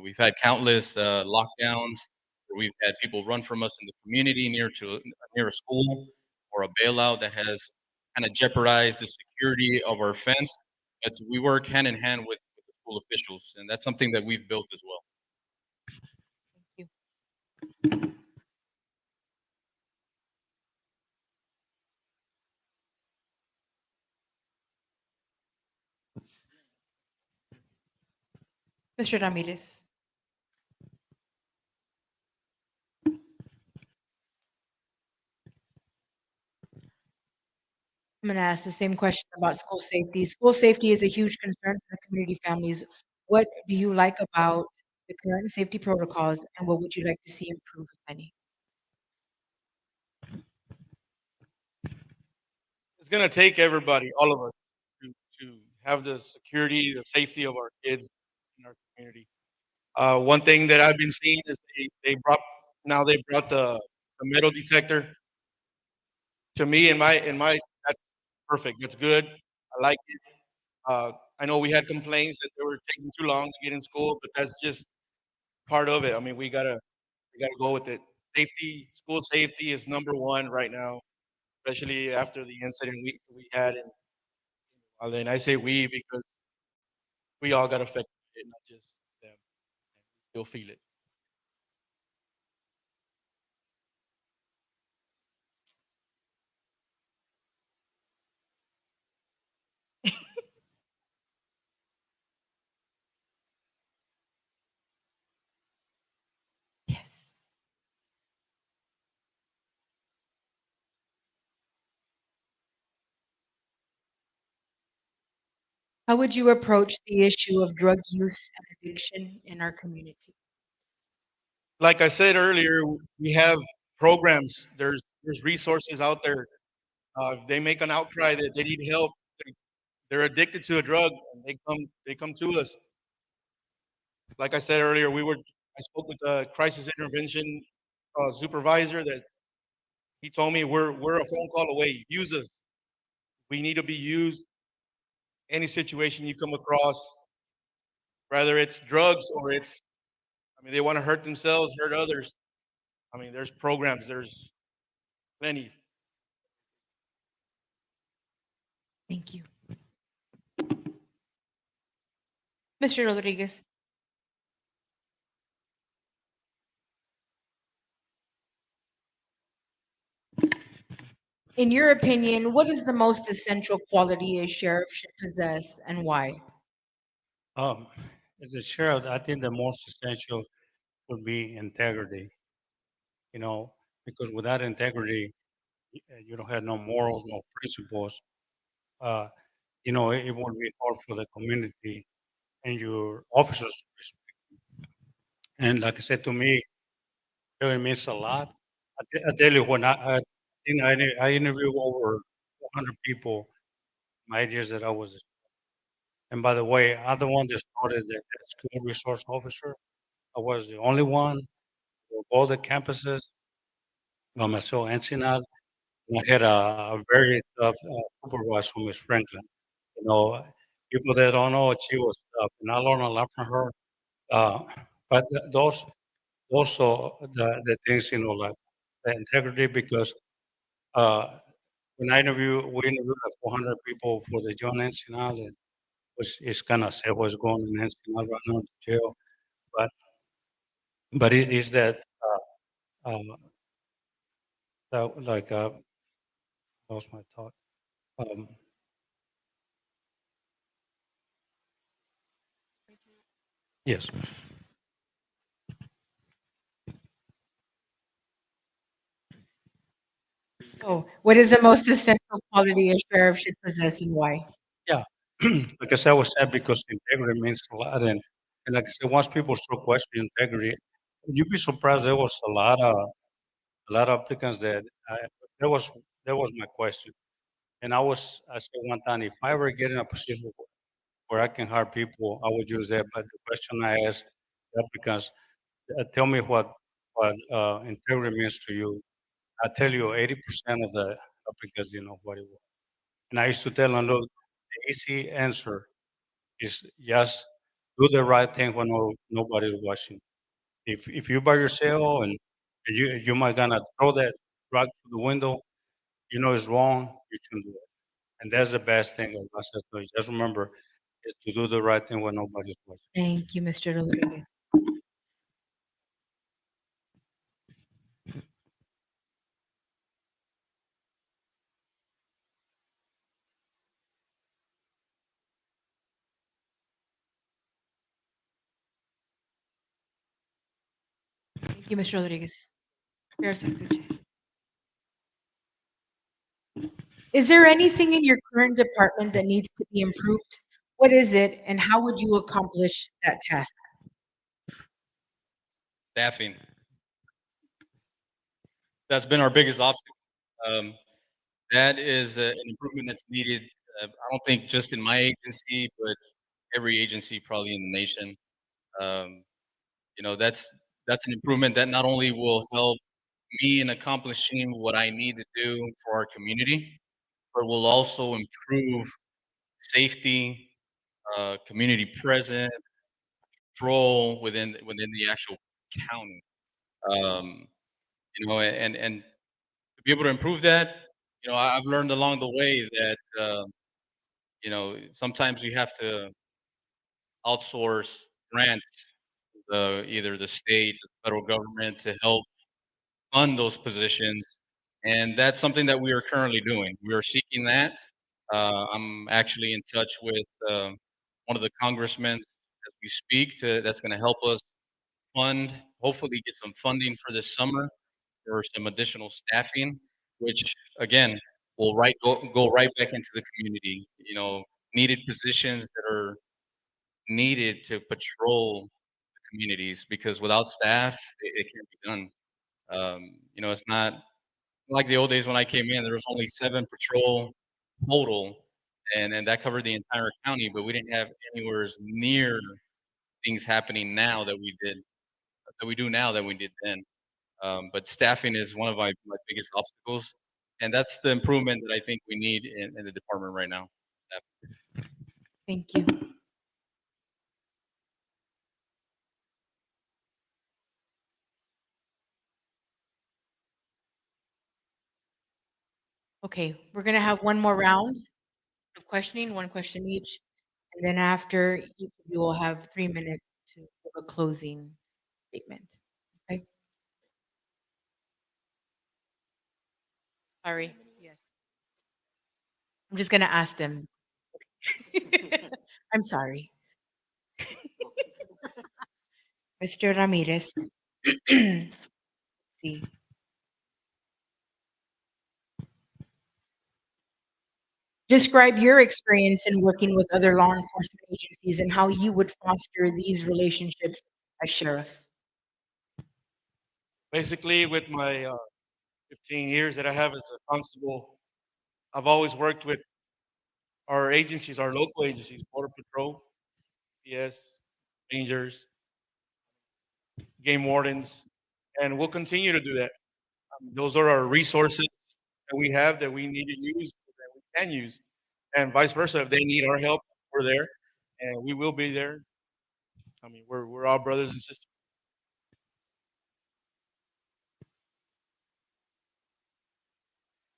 We've had countless lockdowns where we've had people run from us in the community near a school or a bailout that has kind of jeopardized the security of our fence. But we work hand in hand with the school officials, and that's something that we've built as well. Thank you. Mr. Ramirez. I'm going to ask the same question about school safety. School safety is a huge concern for the community families. What do you like about the current safety protocols, and what would you like to see improved, if any? It's gonna take everybody, all of us, to have the security, the safety of our kids in our community. One thing that I've been seeing is they brought the metal detector. To me, in my that's perfect. That's good. I like it. I know we had complaints that they were taking too long to get in school, but that's just part of it. I mean, we gotta go with it. Safety, school safety is number one right now, especially after the incident we had. And I say we because we all got affected, by it, not just them. You'll feel it. Yes. How would you approach the issue of drug use and addiction in our community? Like I said earlier, we have programs. There's resources out there. If they make an outcry that they need help, they're addicted to a drug, and they come to us. Like I said earlier, I spoke with the crisis intervention supervisor that he told me we're a phone call away. Use us. We need to be used. Any situation you come across, whether it's drugs or I mean, they want to hurt themselves, hurt others. I mean, there's programs. There's plenty. Thank you. Mr. Rodriguez. In your opinion, what is the most essential quality a sheriff should possess, and why? Um, as a sheriff, I think the most essential would be integrity, you know, because without integrity, you don't have no morals, no principles. Uh, it would be hard for the community and your officers to respect. And like I said, to me, it really means a lot. I tell you, when I interviewed over 400 people my years that I was. And by the way, I'm the one that started the school resource officer. I was the only one for all the campuses by myself, Ensenada. And I had a very tough supervisor, Miss Franklin. You know, people that don't know, she was tough, and I learned a lot from her. Uh, but those also the things, like the integrity, because uh, we interviewed like 400 people for the John Ensenada, which is kind of sad what's going on in Ensenada right now in jail. But it is that like lost my thought. Um, yes. Oh, what is the most essential quality a sheriff should possess, and why? Yeah. Like I said, I was sad because integrity means a lot, and like I said, once people start questioning integrity, you'd be surprised. There was a lot of applicants that that was that was my question. And I said one time, if I ever get in a position where I can hire people, I would use that. But the question I asked the applicants, tell me what integrity means to you. I tell you, 80% of the applicants didn't know what it was. And I used to tell them, look, the easy answer is just do the right thing when nobody's watching. If you by yourself and you might gonna throw that rug to the window, you know it's wrong, you shouldn't do it. And that's the best thing of us as lawyers. Just remember is to do the right thing when nobody's watching. Thank you, Mr. Rodriguez. you, Mr. Rodriguez. Mayor Santucci. Is there anything in your current department that needs to be improved? What is it, and how would you accomplish that task? Staffing. That's been our biggest obstacle. Um, that is an improvement that's needed. I don't think just in my agency, but every agency probably in the nation. Um, that's an improvement that not only will help me in accomplishing what I need to do for our community, but will also improve safety, community presence, control within the actual county. Um, and to be able to improve that, I've learned along the way that sometimes we have to outsource grants, either the state, the federal government, to help fund those positions, and that's something that we are currently doing. We are seeking that. I'm actually in touch with one of the congressmen as we speak. That's going to help us fund, hopefully, get some funding for this summer for some additional staffing, which again will go right back into the community. Needed positions that are needed to patrol the communities because without staff, it can't be done. It's not like the old days when I came in. There was only 7 patrol total, and that covered the entire county. But we didn't have anywhere as near things happening now that we do now that we did then. But staffing is one of my biggest obstacles, and that's the improvement that I think we need in the department right now. Thank you. Okay, we're gonna have one more round of questioning, one question each, and then after, each of you will have 3 minutes to give a closing statement. Okay? Sorry. Yes. I'm just gonna ask them. I'm sorry. Mr. Ramirez. See. Describe your experience in working with other law enforcement agencies and how you would foster these relationships as sheriff. Basically, with my 15 years that I have as a constable, I've always worked with our agencies, our local agencies, Border Patrol, PS, Rangers, game wardens, and we'll continue to do that. Those are our resources that we have that we need to use, that we can use, and vice versa. If they need our help, we're there, and we will be there. I mean, we're all brothers and sisters.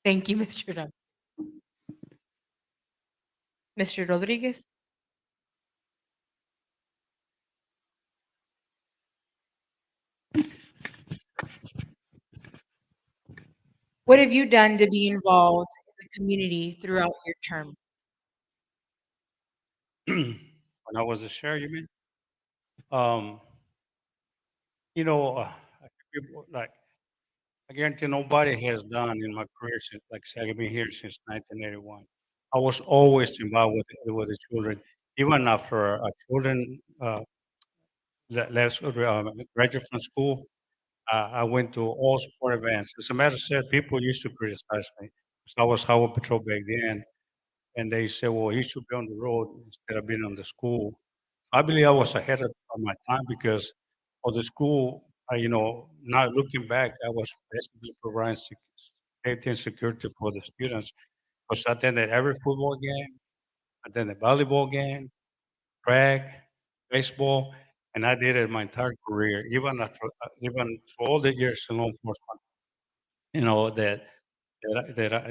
Thank you, Mr. Ram. Mr. Rodriguez. What have you done to be involved in the community throughout your term? When I was a sheriff, you mean? Um, you know, uh, like I guarantee nobody has done in my career since, like, say, I've been here since 1981. I was always involved with the children, even after our children left, graduate from school. I went to all sport events. As a matter of fact, people used to criticize me because I was Highway Patrol back then, and they said, "Well, he should be on the road instead of being on the school." I believe I was ahead of my time because of the school. Now looking back, I was basically providing safety and security for the students. Because I attended every football game, I attended volleyball game, track, baseball, and I did it my entire career, even through all the years in law enforcement. You know that I did all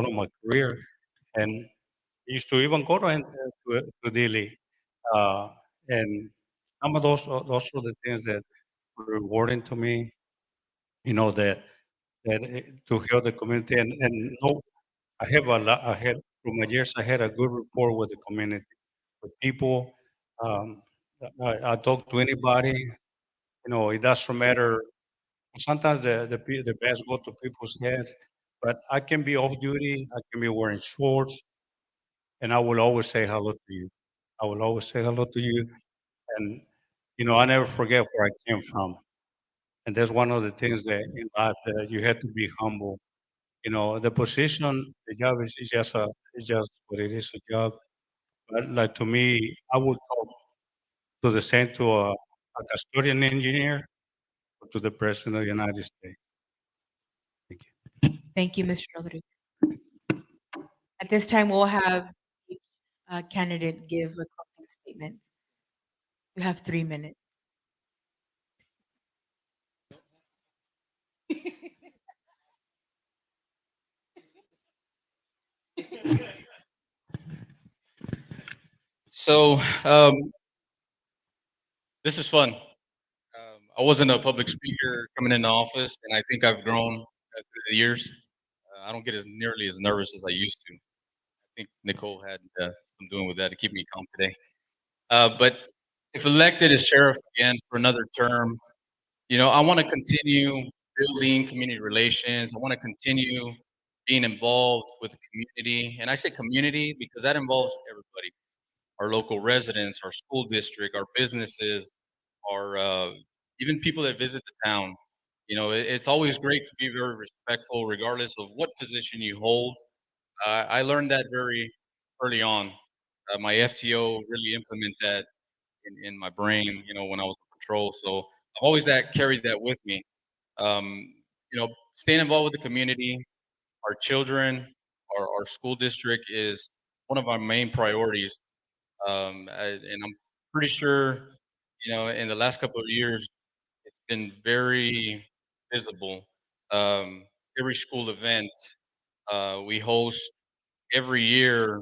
of my career, and used to even go to Delhi, uh, and some of those were the things that were rewarding to me. You know to help the community, and no, I have a lot. I had through my years, I had a good rapport with the community, with people. Um, I talk to anybody, it doesn't matter. Sometimes the best go to people's heads, but I can be off duty, I can be wearing shorts, and I will always say hello to you. I will always say hello to you. And, I never forget where I came from. And that's one of the things that in life that you have to be humble. The position, the job is just what it is, a job. But like to me, I would talk to the same to a custodian engineer or to the president of the United States. Thank you. Thank you, Mr. Rodriguez. At this time, we'll have each candidate give a closing statement. You have 3 minutes. So, this is fun. I wasn't a public speaker coming into office, and I think I've grown through the years. I don't get as nearly as nervous as I used to. I think Nicole had some doing with that to keep me calm today. But if elected as sheriff again for another term, I want to continue building community relations. I want to continue being involved with the community. And I say community because that involves everybody, our local residents, our school district, our businesses, our even people that visit the town. It's always great to be very respectful, regardless of what position you hold. I learned that very early on. My FTO really implemented that in my brain, when I was on patrol. So I've always carried that with me. Staying involved with the community, our children, our school district is one of our main priorities. And I'm pretty sure, in the last couple of years, it's been very visible. Um, every school event we host every year,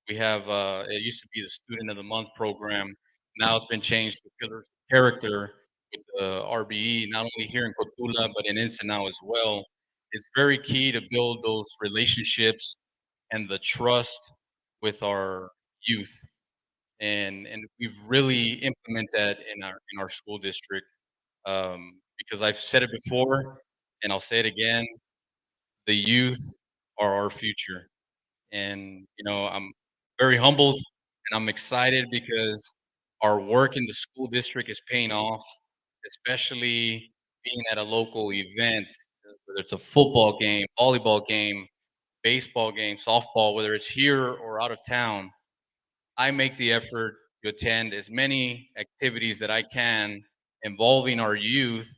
we have it used to be the Student of the Month program. Now it's been changed to Pillars of Character with the RBE, not only here in Cotula, but in Ensenada as well. It's very key to build those relationships and the trust with our youth. And we've really implemented that in our school district, because I've said it before and I'll say it again, the youth are our future. And I'm very humbled and I'm excited because our work in the school district is paying off, especially being at a local event, whether it's a football game, volleyball game, baseball game, softball, whether it's here or out of town. I make the effort to attend as many activities that I can involving our youth,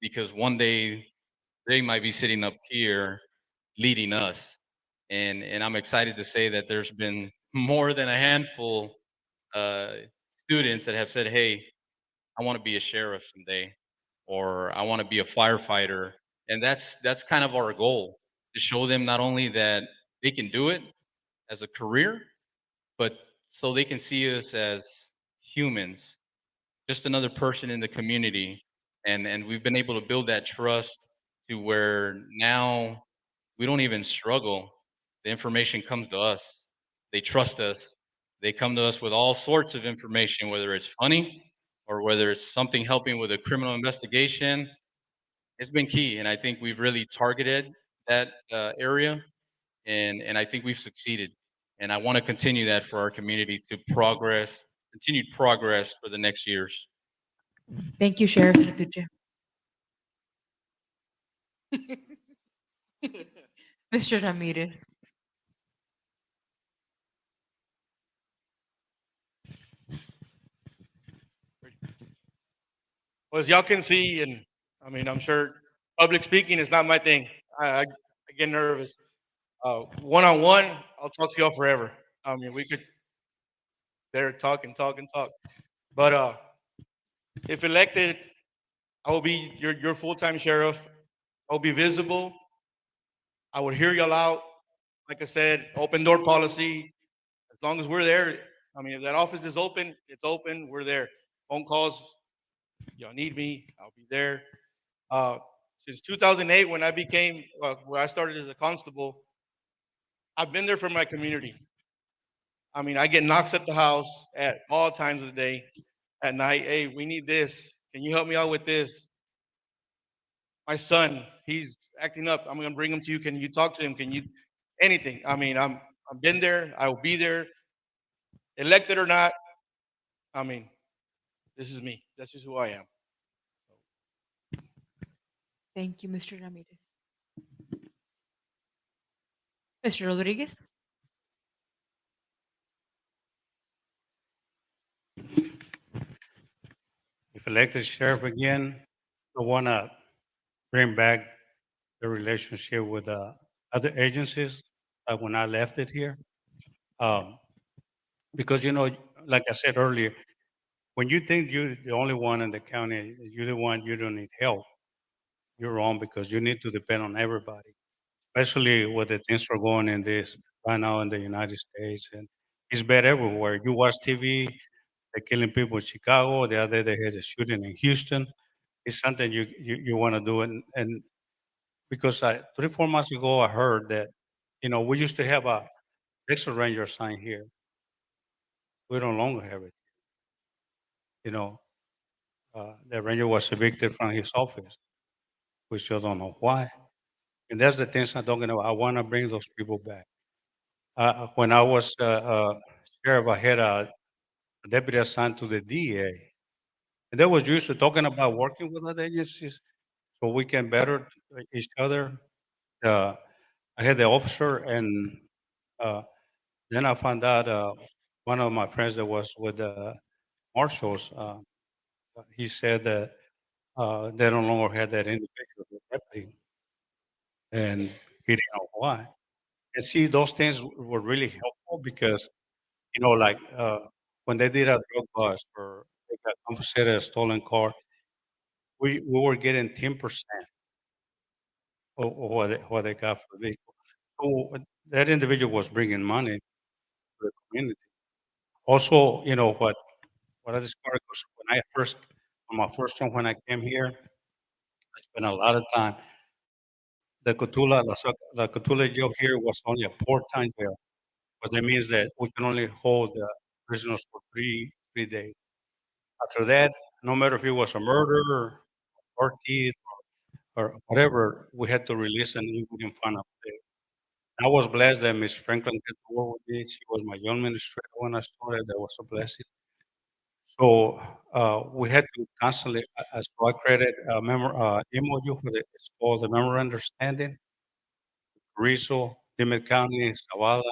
because one day they might be sitting up here leading us. And I'm excited to say that there's been more than a handful uh, students that have said, "Hey, I want to be a sheriff someday," or "I want to be a firefighter." And that's kind of our goal, to show them not only that they can do it as a career, but so they can see us as humans, just another person in the community. And we've been able to build that trust to where now we don't even struggle. The information comes to us. They trust us. They come to us with all sorts of information, whether it's funny or whether it's something helping with a criminal investigation. It's been key, and I think we've really targeted that area, and I think we've succeeded. And I want to continue that for our community to continued progress for the next years. Thank you, Sheriff Sertuche. Mr. Ramirez. Well, as y'all can see, and I mean, I'm sure public speaking is not my thing. I get nervous. One-on-one, I'll talk to y'all forever. I mean, we could there talk and talk and talk. But if elected, I will be your full-time sheriff. I'll be visible. I would hear y'all out. Like I said, open door policy. As long as we're there, I mean, if that office is open, it's open. We're there. Phone calls, y'all need me, I'll be there. Since 2008, when I started as a constable, I've been there for my community. I mean, I get knocks at the house at all times of the day. at night, hey, we need this. Can you help me out with this? My son, he's acting up. I'm gonna bring him to you. Can you talk to him? Can you anything? I mean, I've been there, I will be there, elected or not. I mean, this is me. This is who I am. Thank you, Mr. Ramirez. Mr. Rodriguez? If elected sheriff again, I want to bring back the relationship with other agencies when I left it here. Um, because, like I said earlier, when you think you're the only one in the county, you're the one, you don't need help, you're wrong because you need to depend on everybody, especially with the things are going in this right now in the United States. And it's bad everywhere. You watch TV, they're killing people in Chicago. The other day, they had a shooting in Houston. It's something you want to do. And because 3-4 months ago, I heard that, we used to have a Texas Ranger sign here. We no longer have it. The ranger was evicted from his office. We still don't know why. And that's the things I'm talking about. I want to bring those people back. When I was sheriff, I had a deputy assigned to the DA. And they was used to talking about working with other agencies so we can better each other. I had the officer, and then I found out one of my friends that was with the marshals, he said that they no longer had that individual, the deputy, and he didn't know why. And see, those things were really helpful because, like when they did a drug bust or they got confiscated a stolen car, we were getting 10% of what they got for the vehicle. So that individual was bringing money to the community. Also, what I discovered was on my first time when I came here, I spent a lot of time. The Cotula jail here was only a part-time jail, because that means that we can only hold prisoners for three days. After that, no matter if it was a murder or teeth or whatever, we had to release and we wouldn't find a place. I was blessed that Miss Franklin had to work with me. She was my young administrator when I started. That was a blessing. So we had to constantly, so I created a MOU for it's called the Memorandum of Understanding. Rizzo, Dimmitt County, Zavala,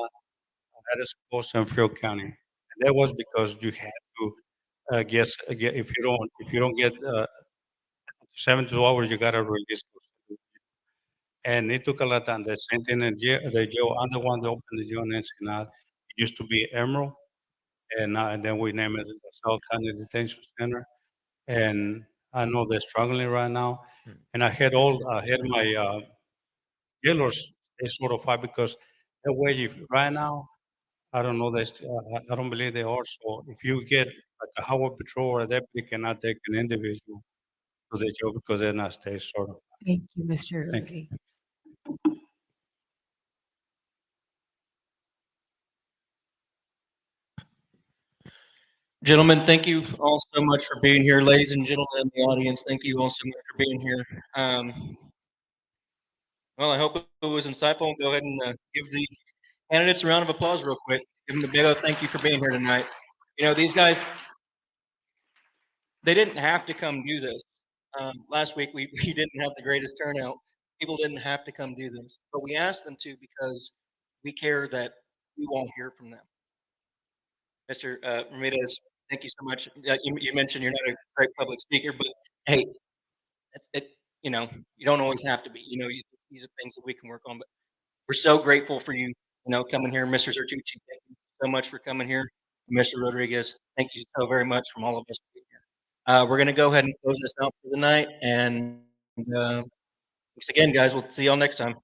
Addis Coast, and Friel County. And that was because you had to get if you don't get 72 hours, you gotta release those. And it took a lot of time. The same thing in jail, the jail. I'm the one that opened the jail in Ensenada. It used to be Emerald, and then we named it the South County Detention Center. And I know they're struggling right now. And I had my jailers they certified because that way, if right now I don't know this. I don't believe they are. So if you get like a highway patrol or a deputy cannot take an individual to the jail because they're not state certified. Thank you, Mr. Thank you. Rodriguez. Gentlemen, thank you all so much for being here. Ladies and gentlemen in the audience, thank you all so much for being here. Well, I hope it was insightful. Go ahead and give the candidates a round of applause real quick. Give them a big thank you for being here tonight. These guys, they didn't have to come do this. Last week, we didn't have the greatest turnout. People didn't have to come do this, but we asked them to because we care that we won't hear from them. Mr. Ramirez, thank you so much. You mentioned you're not a great public speaker, but hey, you don't always have to be. These are things that we can work on. But we're so grateful for you, coming here, Mr. Zertucci. Thank you so much for coming here, Mr. Rodriguez. Thank you so very much from all of us for being here. We're going to go ahead and close this out for the night. And thanks again, guys. We'll see y'all next time.